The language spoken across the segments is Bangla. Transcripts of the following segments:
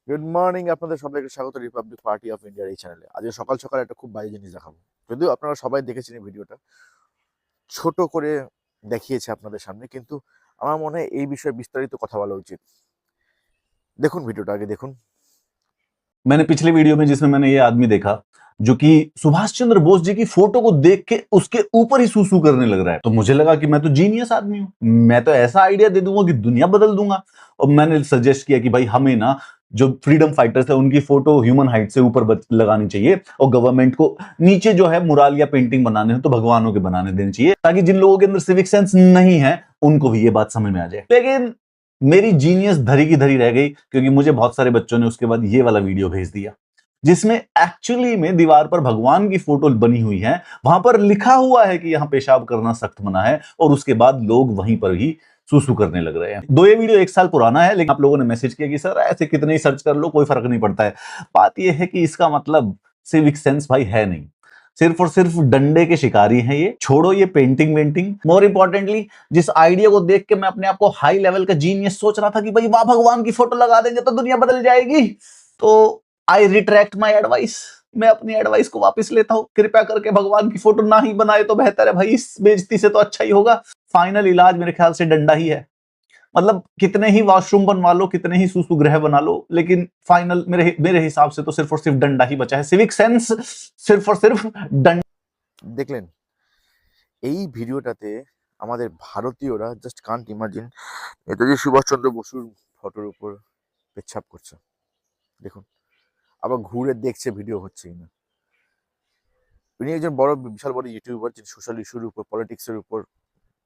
গুড মর্নিং, আপনাদের সবাইকে স্বাগত রিপাবলিক পার্টি অফ ইন্ডিয়ার এই চ্যানেলে। আজকে সকাল সকাল একটা খুব বাজে জিনিস দেখাবো, যদিও আপনারা সবাই দেখেছেন এই ভিডিওটা, ছোট করে দেখিয়েছে আপনাদের সামনে, কিন্তু আমার মনে হয় এই বিষয়ে বিস্তারিত কথা বলা উচিত। দেখুন ভিডিওটা, আগে দেখুন। मैंने पिछले वीडियो में जिसमें मैंने ये आदमी देखा जो कि सुभाष चंद्र बोस जी की फोटो को देख के उसके ऊपर ही सूसू करने लग रहा है, तो मुझे लगा कि मैं तो जीनियस आदमी हूं, मैं तो ऐसा आइडिया दे दूंगा कि दुनिया बदल दूंगा। और मैंने सजेस्ट किया कि भाई हमें ना जो फ्रीडम फाइटर्स है उनकी फोटो ह्यूमन हाइट से ऊपर लगानी चाहिए और गवर्नमेंट को नीचे जो है मुराल या पेंटिंग बनाने हो तो भगवानों के बनाने देने चाहिए, ताकि जिन लोगों के अंदर सिविक सेंस नहीं है उनको भी ये बात समझ में आ जाए। लेकिन मेरी जीनियस धरी की धरी रह गई, क्योंकि मुझे बहुत सारे बच्चों ने उसके बाद ये वाला वीडियो भेज दिया जिसमें एक्चुअली में दीवार पर भगवान की फोटो बनी हुई है, वहां पर लिखा हुआ है कि यहां पेशाब करना सख्त मना है, और उसके बाद लोग वहीं पर ही सुसु करने लग रहे हैं। ये वीडियो 1 साल पुराना है, लेकिन आप लोगों ने मैसेज किया कि सर ऐसे कितने ही सर्च कर लो कोई फर्क नहीं पड़ता है। बात यह है कि इसका मतलब सिविक सेंस भाई है नहीं, सिर्फ और सिर्फ डंडे के शिकारी हैं ये। छोड़ो ये पेंटिंग वेंटिंग, मोर इंपॉर्टेंटली जिस आइडिया को देख के मैं अपने आप को हाई लेवल का जीनियस सोच रहा था कि भाई वाह भगवान की फोटो लगा देंगे तो दुनिया बदल जाएगी, तो आई रिट्रैक्ट माई एडवाइस। मैं अपनी एडवाइस को वापस लेता हूं, कृपया करके भगवान की फोटो ना ही बनाए तो बेहतर है भाई, इस बेइज्जती से तो अच्छा ही होगा। फाइनल इलाज मेरे ख्याल से डंडा ही है। मतलब कितने ही वॉशरूम बनवा लो, कितने ही सुसुगृह बना लो, लेकिन फाइनल मेरे हिसाब से तो सिर्फ और सिर्फ डंडा ही बचा है। सिविक सेंस सिर्फ और सिर्फ डंडा। দেখলেন এই ভিডিওটাতে আমাদের ভারতীয়রা just can't imagine Netaji Subhash Chandra বসুর ফটোর উপর পেচ্ছাপ করছে। দেখুন, আবার ঘুরে দেখছে ভিডিও হচ্ছে কিনা। উনি একজন বিশাল বড় ইউটিউবার, যিনি সোশ্যাল ইস্যুর উপর, পলিটিক্সের উপর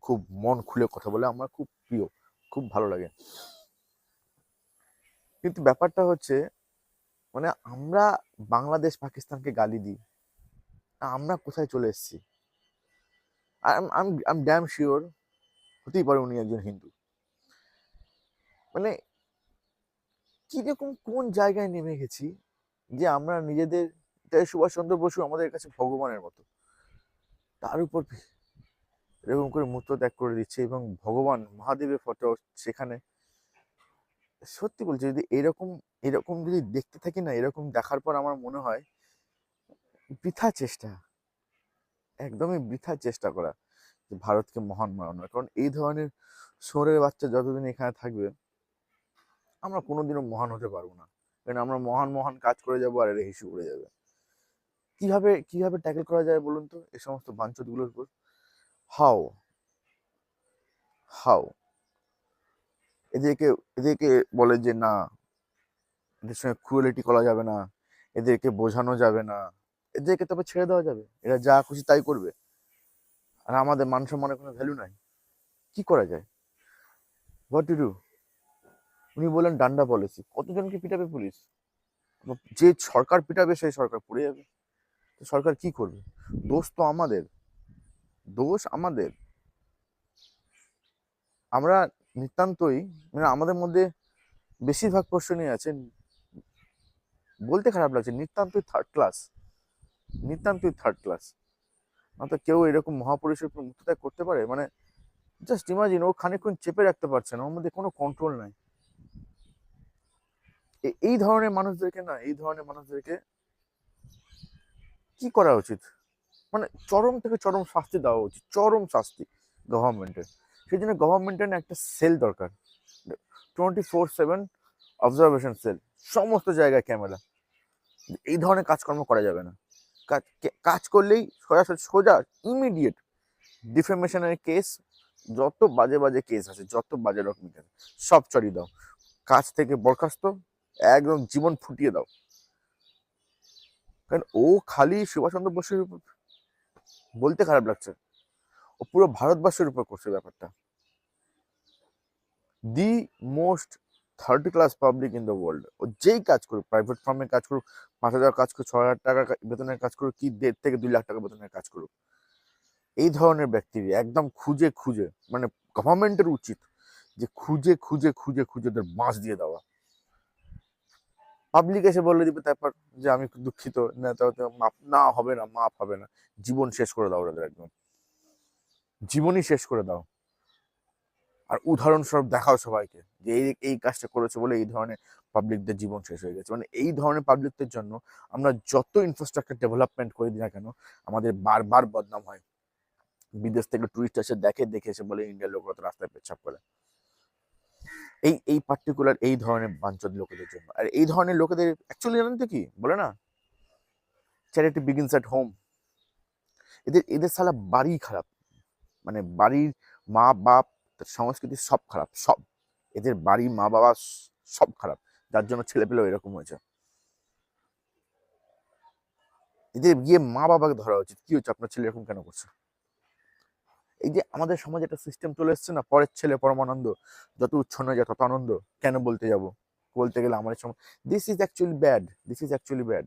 খুব মন খুলে কথা বলে। আমার খুব প্রিয়, খুব ভালো লাগে। কিন্তু ব্যাপারটা হচ্ছে, মানে আমরা বাংলাদেশ পাকিস্তানকে গালি দিই, আমরা কোথায় চলে এসেছি? আই এম ড্যাম শিওর হতেই পারে উনি একজন হিন্দু। মানে কিরকম কোন জায়গায় নেমে গেছি যে আমরা নিজেদের, সুভাষচন্দ্র বসু আমাদের কাছে ভগবানের মতো, তার উপর এরকম করে মূর্ত ত্যাগ করে দিচ্ছে, এবং ভগবান মহাদেবের ফটো সেখানে। সত্যি বলছি, যদি এরকম এরকম যদি দেখতে থাকি না, এরকম দেখার পর আমার মনে হয় বৃথা চেষ্টা, একদমই বৃথা চেষ্টা করা যে ভারতকে মহান বানানোর। কারণ এই ধরনের শোরের বাচ্চা যতদিন এখানে থাকবে, আমরা কোনোদিনও মহান হতে পারবো না। কারণ আমরা মহান মহান কাজ করে যাবো আর এরা হিসু উড়ে যাবে। কিভাবে কিভাবে ট্যাকেল করা যায় বলুন তো এই সমস্ত বাঞ্চতগুলোর উপর? হাউ হাউ এদেরকে এদেরকে বলে যে না, এদের সঙ্গে ক্রুয়েলিটি করা যাবে না, এদেরকে বোঝানো যাবে না, এদেরকে তবে ছেড়ে দেওয়া যাবে, এরা যা খুশি তাই করবে, আর আমাদের মান সম্মানের কোনো ভ্যালু নাই। কি করা যায়? What to do? উনি বললেন ডান্ডা পলিসি। কতজনকে পিটাবে পুলিশ? যে সরকার পিটাবে সেই সরকার পড়ে যাবে। তো সরকার কি করবে? দোষ তো আমাদের, দোষ আমাদের। আমরা নিতান্তই, মানে আমাদের মধ্যে বেশিরভাগ পোর্শনই আছে, বলতে খারাপ লাগছে, নিতান্তই থার্ড ক্লাস, নিতান্তই থার্ড ক্লাস। তো কেউ এরকম মহাপুরুষের উপর মুক্তত্যাগ করতে পারে? মানে জাস্ট ইমাজিন, ও খানিকক্ষণ চেপে রাখতে পারছে না, ওর মধ্যে কোনো কন্ট্রোল নাই। এই ধরনের মানুষদেরকে না, এই ধরনের মানুষদেরকে কি করা উচিত? মানে চরম থেকে চরম শাস্তি দেওয়া উচিত, চরম শাস্তি গভর্নমেন্টের। সেই জন্য গভর্নমেন্টের না একটা সেল দরকার, 24/7 অবজারভেশন সেল, সমস্ত জায়গায় ক্যামেরা। এই ধরনের কাজকর্ম করা যাবে না। কাজ করলেই সোজা ইমিডিয়েট ডিফেমেশনের কেস, যত বাজে বাজে কেস আছে, যত বাজে রকম কেস, সব চড়িয়ে দাও, কাজ থেকে বরখাস্ত, একদম জীবন ফুটিয়ে দাও। কারণ ও খালি সুভাষচন্দ্র বসুর উপর, বলতে খারাপ লাগছে, ও পুরো ভারতবর্ষের উপর করছে ব্যাপারটা। The most third class public in the world. ও যেই কাজ করুক, প্রাইভেট ফার্মে কাজ করুক, 5,000 কাজ করুক, 6,000 টাকা বেতনের কাজ করুক, কি 1.5 থেকে 2 লাখ টাকা বেতনের কাজ করুক, এই ধরনের ব্যক্তি একদম খুঁজে খুঁজে, মানে গভর্নমেন্টের উচিত যে খুঁজে খুঁজে খুঁজে খুঁজে ওদের বাঁশ দিয়ে দেওয়া। পাবলিক এসে বলে দিবে তারপর যে আমি দুঃখিত, না মাপ না হবে না, মাপ হবে না, জীবন শেষ করে দাও ওদের, একদম জীবনই শেষ করে দাও। আর উদাহরণস্বরূপ দেখাও সবাইকে যে এই এই কাজটা করেছে বলে এই ধরনের পাবলিকদের জীবন শেষ হয়ে গেছে। মানে এই ধরনের পাবলিকদের জন্য আমরা যত ইনফ্রাস্ট্রাকচার ডেভেলপমেন্ট করে দিই না কেন, আমাদের বারবার বদনাম হয়। বিদেশ থেকে টুরিস্ট এসে দেখে এসে বলে ইন্ডিয়ার লোকরা তো রাস্তায় পেচ্ছাপ করে। এই এই পার্টিকুলার এই ধরনের বাঞ্চদ লোকেদের জন্য। আর এই ধরনের লোকেদের অ্যাকচুয়ালি জানেন তো কি বলে না, চ্যারিটি বিগিনস এট হোম। এদের এদের সালা বাড়ি খারাপ, মানে বাড়ির মা বাপ সংস্কৃতি সব খারাপ, সব এদের বাড়ি মা বাবা সব খারাপ, যার জন্য ছেলে পেলেও এরকম হয়েছে। এদের গিয়ে মা বাবাকে ধরা উচিত, কি হচ্ছে আপনার ছেলে এরকম কেন করছে। এই যে আমাদের সমাজে একটা সিস্টেম চলে এসছে না, পরের ছেলে পরমানন্দ, যত উচ্ছন্ন যায় তত আনন্দ, কেন বলতে যাব, বলতে গেলে আমার সময় this is actually bad, this is actually bad.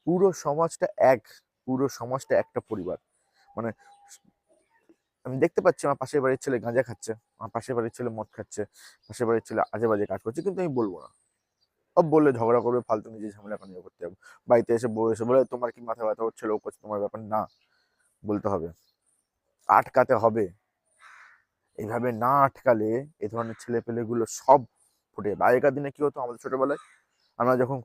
পুরো সমাজটা এক, পুরো সমাজটা একটা পরিবার। মানে আমি দেখতে পাচ্ছি আমার পাশের বাড়ির ছেলে গাঁজা খাচ্ছে, আমার পাশের বাড়ির ছেলে মদ খাচ্ছে, পাশের বাড়ির ছেলে আজে বাজে কাজ করছে, কিন্তু আমি বলবো না। ও বললে ঝগড়া করবে, ফালতু নিজে ঝামেলা করে করতে যাবো। বাড়িতে এসে বউ এসে বলে তোমার কি মাথা ব্যথা হচ্ছে, ও করছে, তোমার ব্যাপার না, বলতে হবে, আটকাতে হবে। এইভাবে না আটকালে এই ধরনের ছেলে পেলেগুলো সব ফুটে যাবে। আগেকার দিনে কি হতো, আমাদের ছোটবেলায় আমরা যখন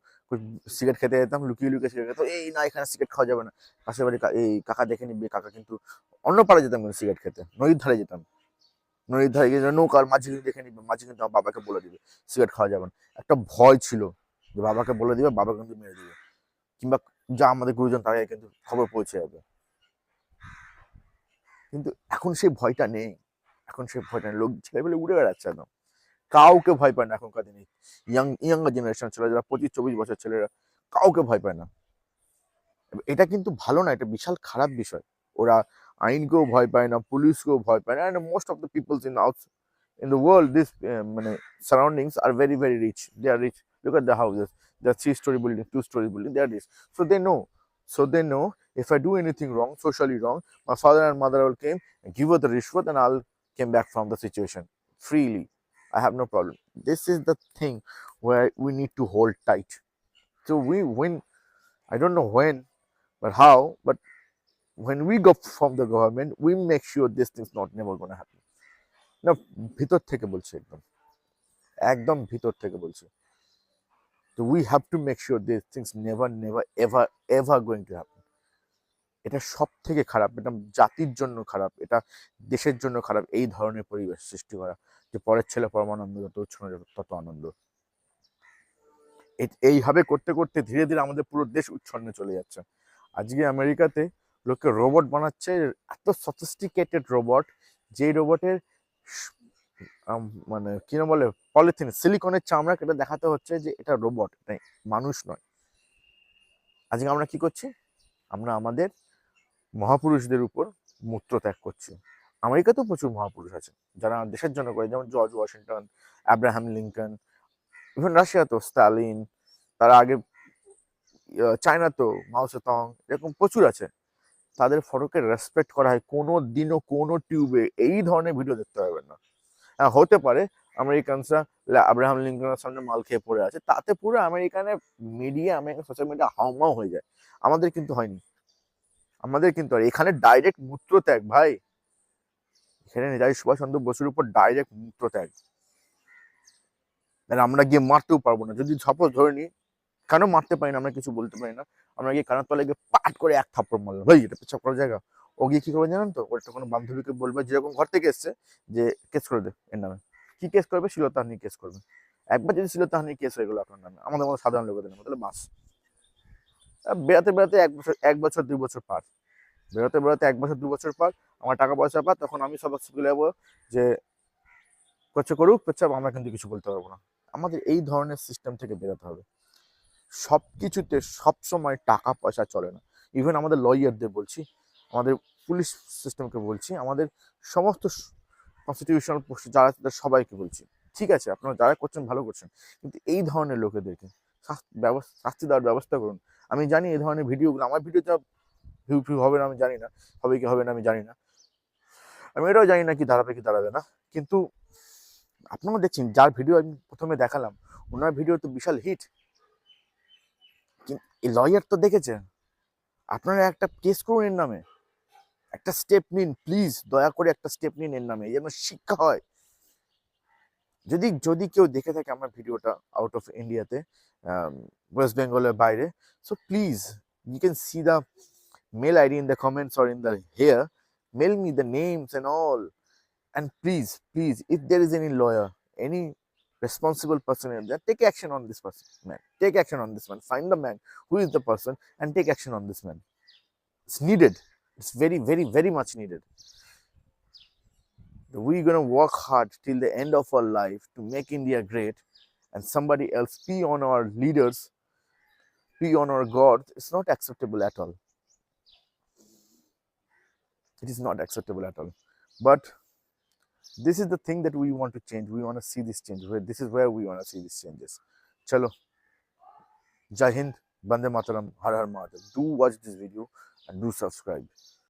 সিগারেট খেতে যেতাম, লুকিয়ে লুকিয়ে সিগারেট খেতে, এই না এখানে সিগারেট খাওয়া যাবে না, পাশের বাড়ি এই কাকা দেখে নিবে, কাকা কিন্তু অন্য পাড়ে যেতাম কিন্তু সিগারেট খেতে, নদীর ধারে যেতাম, নদীর ধারে গিয়ে নৌকার মাঝি কিন্তু দেখে নিবে, মাঝি কিন্তু আমার বাবাকে বলে দিবে সিগারেট খাওয়া যাবে না। একটা ভয় ছিল যে বাবাকে বলে দিবে, বাবা কিন্তু মেরে দিবে, কিংবা যা আমাদের গুরুজন তারাই কিন্তু খবর পৌঁছে যাবে। কিন্তু এখন সেই ভয়টা নেই, এখন সেই ভয়টা নেই, লোক ছেলেপেলে উড়ে বেড়াচ্ছে একদম, কাউকে ভয় পায় না এখনকার দিনে। ইয়াঙ্গার জেনারেশন ছেলে যারা 25-24 বছর ছেলেরা, কাউকে ভয় পায় না। এটা কিন্তু ভালো না, এটা বিশাল খারাপ বিষয়। ওরা আইনকেও ভয় পায় না, পুলিশকেও ভয় পায় না। And most of the peoples in the world, this মানে surroundings are very very rich. They are rich. Look at the houses. They are 3-story building, 2-story building. They are rich. So they know if I do anything wrong, socially wrong, my father and mother will came and give her the rishwat, and I'll came back from the situation freely. I have no problem. This is the thing where we need to hold tight. So we win. I don't know when, but how, but when we go from the government, we make sure this thing's not never gonna happen. না, ভিতর থেকে বলছি, একদম একদম ভিতর থেকে বলছি। তো we have to make sure these things never ever going to happen. এটা সব থেকে খারাপ, এটা জাতির জন্য খারাপ, এটা দেশের জন্য খারাপ, এই ধরনের পরিবেশ সৃষ্টি করা, যে পরের ছেলে পরমানন্দ, যত উচ্ছন্ন তত আনন্দ। এইভাবে করতে করতে ধীরে ধীরে আমাদের পুরো দেশ উচ্ছন্নে চলে যাচ্ছে। আজকে আমেরিকাতে লোকে রোবট বানাচ্ছে, এত সফিস্টিকেটেড রোবট, যে রোবটের মানে কি না বলে, পলিথিন সিলিকনের চামড়া কেটে দেখাতে হচ্ছে যে এটা রোবট, এটা মানুষ নয়। আজকে আমরা কি করছি, আমরা আমাদের মহাপুরুষদের উপর মূত্র ত্যাগ করছি। আমেরিকাতেও প্রচুর মহাপুরুষ আছে যারা দেশের জন্য করে, যেমন George Washington, Abraham Lincoln, even রাশিয়াতেও স্টালিন, তার আগে চায়নাতেও মাও সেতং, এরকম প্রচুর আছে। তাদের ফটোকে রেসপেক্ট করা হয়, কোনো দিনও কোনো টিউবে এই ধরনের ভিডিও দেখতে পারবেন না। হ্যাঁ, হতে পারে আমেরিকানসরা আব্রাহাম লিঙ্কনের সামনে মাল খেয়ে পড়ে আছে, তাতে পুরো আমেরিকানের মিডিয়া, আমেরিকান সোশ্যাল মিডিয়া হাউমাউ হয়ে যায়। আমাদের কিন্তু হয়নি, আমাদের কিন্তু আর এখানে ডাইরেক্ট মূত্রত্যাগ ভাই, এখানে নেতাজি সুভাষচন্দ্র বসুর উপর ডাইরেক্ট মূত্রত্যাগ। আমরা গিয়ে মারতেও পারবো না, যদি সাপোজ ধরে নিই, কেন মারতে পারি না, আমরা কিছু বলতে পারি না, আমরা গিয়ে কানের তলায় গিয়ে পাট করে এক থাপ্পড় মারলাম, ভাই এটা পেছাব করার জায়গা। ও গিয়ে কি করবে জানেন তো, ওর একটা কোনো বান্ধবীকে বলবে, যেরকম ঘর থেকে এসছে, যে কেস করে দে এর নামে। কি কেস করবে, শ্লীলতাহানি কেস করবে। একবার যদি শ্লীলতাহানি কেস হয়ে গেলো আপনার নামে, আমাদের মতো সাধারণ লোকেদের নামে, তাহলে বাস। বেড়াতে বেড়াতে 1 বছর 2 বছর পার, বেরোতে বেরোতে 1 বছর 2 বছর পর আমার টাকা পয়সা পার, তখন আমি সব চলে যাবো যে করছে করুক পেচ্ছাপ, আমরা কিন্তু কিছু বলতে পারবো না। আমাদের এই ধরনের সিস্টেম থেকে বেরোতে হবে। সব কিছুতে সবসময় টাকা পয়সা চলে না। ইভেন আমাদের লয়ারদের বলছি, আমাদের পুলিশ সিস্টেমকে বলছি, আমাদের সমস্ত কনস্টিটিউশনাল পোস্ট যারা তাদের সবাইকে বলছি, ঠিক আছে আপনারা যারা করছেন ভালো করছেন, কিন্তু এই ধরনের লোকেদেরকে শাস্তি দেওয়ার ব্যবস্থা করুন। আমি জানি এই ধরনের ভিডিওগুলো, আমার ভিডিওটা ভিউ হবে না আমি জানি না, হবে কি হবে না আমি জানি না, আমি এটাও জানি না কি দাঁড়াবে কি দাঁড়াবে না, কিন্তু আপনারা দেখছেন যার ভিডিও আমি প্রথমে দেখালাম, ওনার ভিডিও তো বিশাল হিট। এই লয়ার তো দেখেছেন, আপনারা একটা কেস করুন এর নামে, একটা স্টেপ নিন প্লিজ, দয়া করে একটা স্টেপ নিন এর নামে, যেন শিক্ষা হয়। যদি যদি কেউ দেখে থাকে আমার ভিডিওটা আউট অফ ইন্ডিয়াতে, ওয়েস্ট বেঙ্গলের বাইরে, so please you can see the mail ID in the comments or in the here. Mail me the names and all. And please, if there is any lawyer, any responsible person in there, take action on this person, man. Take action on this man. Find the man who is the person and take action on this man. It's needed. It's very much needed. We're gonna work hard till the end of our life to make India great, and somebody else pee on our leaders, pee on our God. It's not acceptable at all. It is not acceptable at all. But this is the thing that we want to change. We want to see this change. This is where we want to see these changes. Chalo. Jai Hind, Bande Mataram, Har Har Mahadev. Do watch this video and do subscribe.